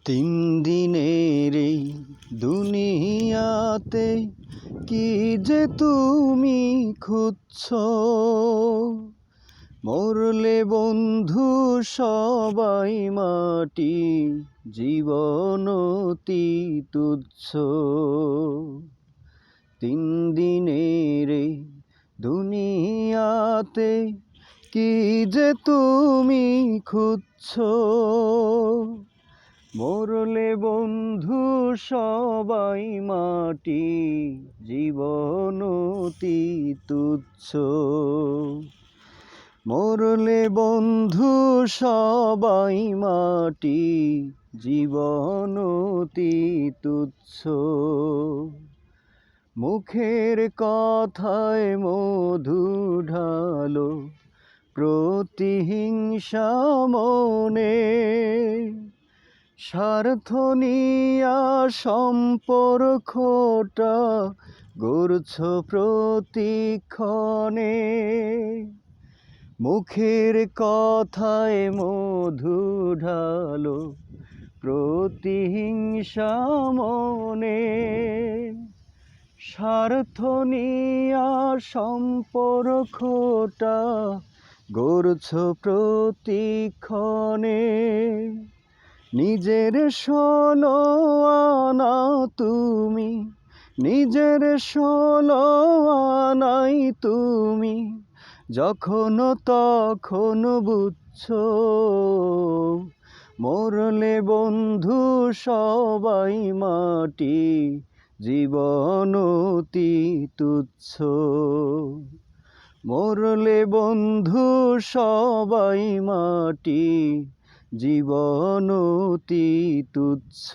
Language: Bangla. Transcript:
তিন দিনের এই দুনিয়াতে কি যে তুমি খুঁজছো, মরলে বন্ধু সবাই মাটি, জীবন অতি তুচ্ছ। তিন দিনের এই দুনিয়াতে কি যে তুমি খুঁজছো, মরলে বন্ধু সবাই মাটি, জীবন অতি তুচ্ছ। মরলে বন্ধু সবাই মাটি, জীবন অতি তুচ্ছ। মুখের কথায় মধু ঢালো, প্রতিহিংসা মনে, স্বার্থ নিয়া সম্পর্কটা গড়ছ প্রতিক্ষণে। মুখের কথায় মধু ঢালো, প্রতিহিংসা মনে, স্বার্থ নিয়া সম্পর্কটা গড়ছ প্রতিক্ষণে। নিজের ষোলো আনা তুমি, নিজের ষোলো আনাই তুমি, যখন তখন বুঝছো, মরলে বন্ধু সবাই মাটি, জীবন অতি তুচ্ছ। মরলে বন্ধু সবাই মাটি, জীবন অতি তুচ্ছ।